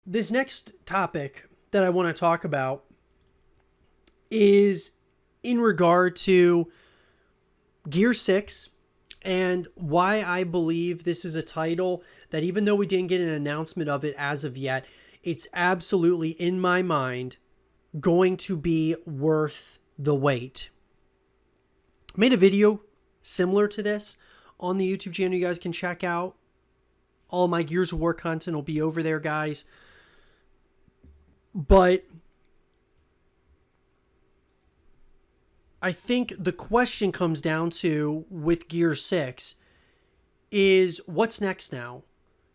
This next topic that I want to talk about is in regard to Gear 6 and why I believe this is a title that, even though we didn't get an announcement of it as of yet, it's absolutely, in my mind, going to be worth the wait. I made a video similar to this on the YouTube channel you guys can check out. All my Gears of War content will be over there, guys. But I think the question comes down to, with Gear 6, is what's next now?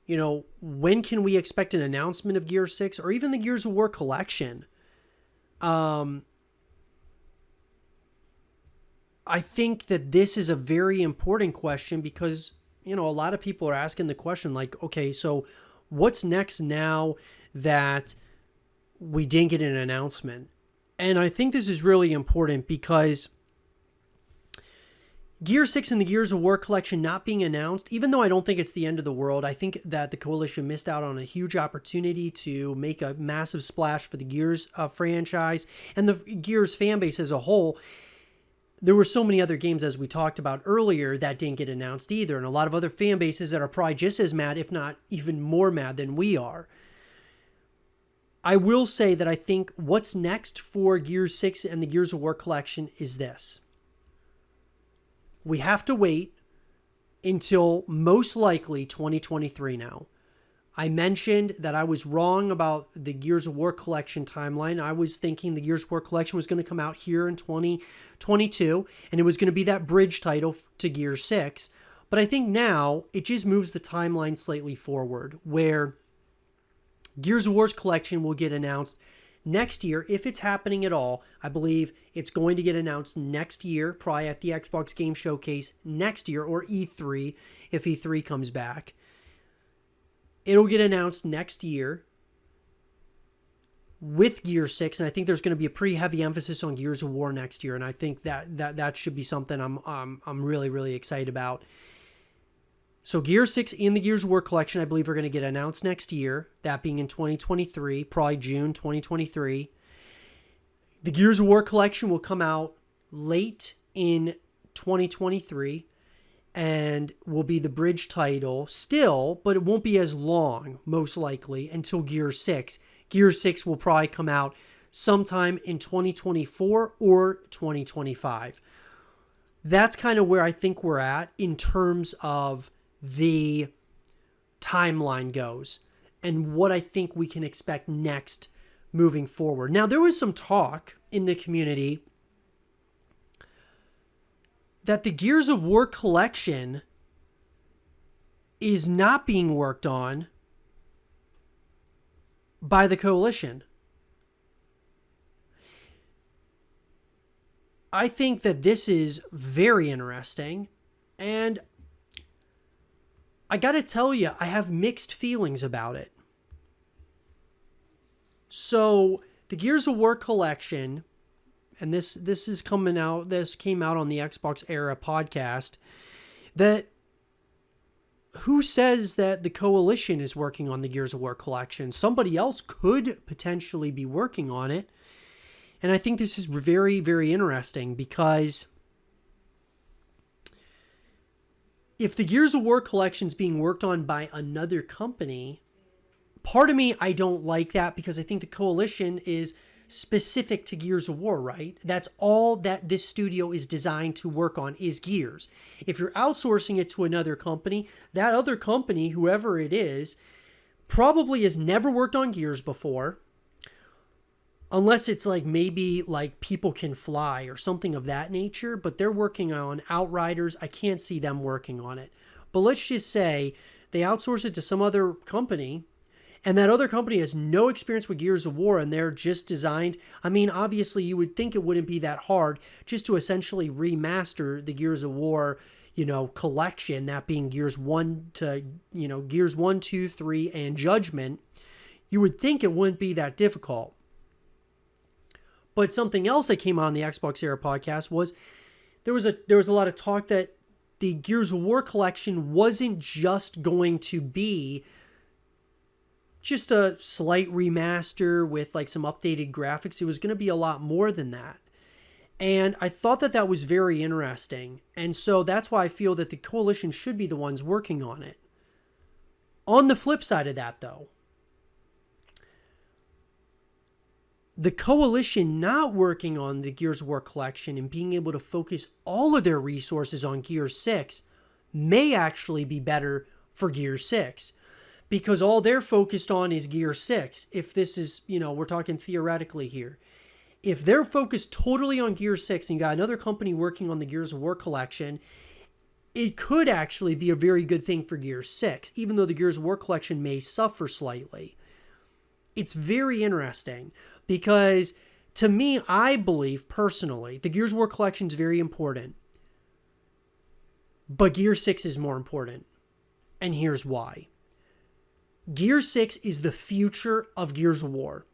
You know, when can we expect an announcement of Gear 6 or even the Gears of War collection? I think that this is a very important question because, you know, a lot of people are asking the question like, okay, so what's next now that we didn't get an announcement? And I think this is really important because Gear 6 and the Gears of War collection not being announced, even though I don't think it's the end of the world, I think that the Coalition missed out on a huge opportunity to make a massive splash for the Gears franchise and the Gears fan base as a whole. There were so many other games, as we talked about earlier, that didn't get announced either, and a lot of other fan bases that are probably just as mad, if not even more mad than we are. I will say that I think what's next for Gears 6 and the Gears of War collection is this. We have to wait until most likely 2023 now. I mentioned that I was wrong about the Gears of War collection timeline. I was thinking the Gears of War collection was going to come out here in 2022, and it was going to be that bridge title to Gears 6. But I think now it just moves the timeline slightly forward, where Gears of War's collection will get announced next year, if it's happening at all. I believe it's going to get announced next year, probably at the Xbox Game Showcase next year, or E3, if E3 comes back. It'll get announced next year with Gear 6, and I think there's going to be a pretty heavy emphasis on Gears of War next year, and I think that should be something I'm really, really excited about. So Gear 6 and the Gears of War collection, I believe, are going to get announced next year, that being in 2023, probably June 2023. The Gears of War collection will come out late in 2023 and will be the bridge title still, but it won't be as long, most likely, until Gear 6. Gear 6 will probably come out sometime in 2024 or 2025. That's kind of where I think we're at in terms of the timeline goes and what I think we can expect next moving forward. Now, there was some talk in the community that the Gears of War collection is not being worked on by the Coalition. I think that this is very interesting, and I gotta tell you, I have mixed feelings about it. So, the Gears of War collection, and this is coming out, this came out on the Xbox Era podcast, that who says that the Coalition is working on the Gears of War collection? Somebody else could potentially be working on it. And I think this is very, very interesting because if the Gears of War collection is being worked on by another company, part of me, I don't like that because I think the Coalition is specific to Gears of War, right? That's all that this studio is designed to work on is Gears. If you're outsourcing it to another company, that other company, whoever it is, probably has never worked on Gears before. Unless it's like maybe like People Can Fly or something of that nature, but they're working on Outriders. I can't see them working on it. But let's just say they outsource it to some other company, and that other company has no experience with Gears of War, and they're just designed. I mean, obviously, you would think it wouldn't be that hard just to essentially remaster the Gears of War, collection, that being Gears 1 to, Gears 1, 2, 3, and Judgment. You would think it wouldn't be that difficult. But something else that came out on the Xbox Era podcast was there was a lot of talk that the Gears of War collection wasn't just going to be just a slight remaster with like some updated graphics. It was going to be a lot more than that. And I thought that that was very interesting. And so that's why I feel that the Coalition should be the ones working on it. On the flip side of that, though, the Coalition not working on the Gears of War collection and being able to focus all of their resources on Gears 6 may actually be better for Gears 6. Because all they're focused on is Gears 6. If this is, we're talking theoretically here. If they're focused totally on Gears 6 and you got another company working on the Gears of War collection, it could actually be a very good thing for Gears 6, even though the Gears of War collection may suffer slightly. It's very interesting because to me, I believe personally, the Gears of War collection is very important, but Gears 6 is more important. And here's why. Gears 6 is the future of Gears of War.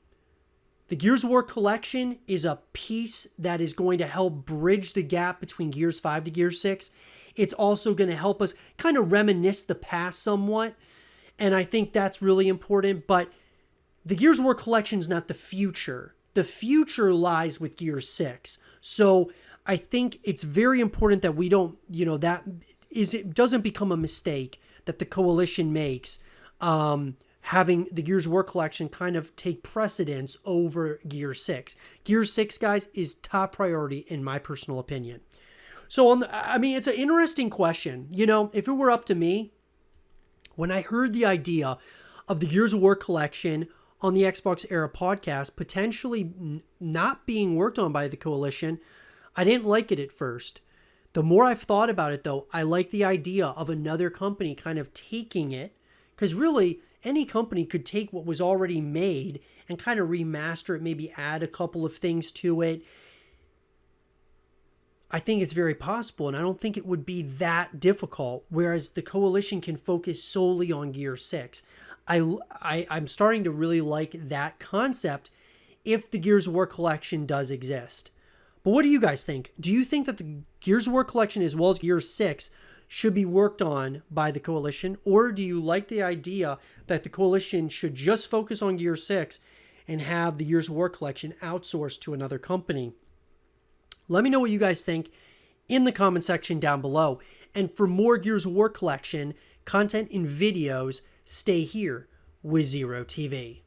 The Gears of War collection is a piece that is going to help bridge the gap between Gears 5 to Gears 6. It's also going to help us kind of reminisce the past somewhat. And I think that's really important. But the Gears of War collection is not the future. The future lies with Gears 6. So I think it's very important that we don't, it doesn't become a mistake that the Coalition makes. Having the Gears of War collection kind of take precedence over Gears 6. Gears 6, guys, is top priority in my personal opinion. So, it's an interesting question. If it were up to me, when I heard the idea of the Gears of War collection on the Xbox Era podcast potentially not being worked on by the Coalition, I didn't like it at first. The more I've thought about it, though, I like the idea of another company kind of taking it, because really, any company could take what was already made and kind of remaster it, maybe add a couple of things to it. I think it's very possible, and I don't think it would be that difficult, whereas the Coalition can focus solely on Gears 6. I'm starting to really like that concept if the Gears of War collection does exist. But what do you guys think? Do you think that the Gears of War collection as well as Gears 6 should be worked on by the Coalition, or do you like the idea that the Coalition should just focus on Gears 6 and have the Gears of War collection outsourced to another company? Let me know what you guys think in the comment section down below. And for more Gears of War collection content and videos, stay here with Zero TV.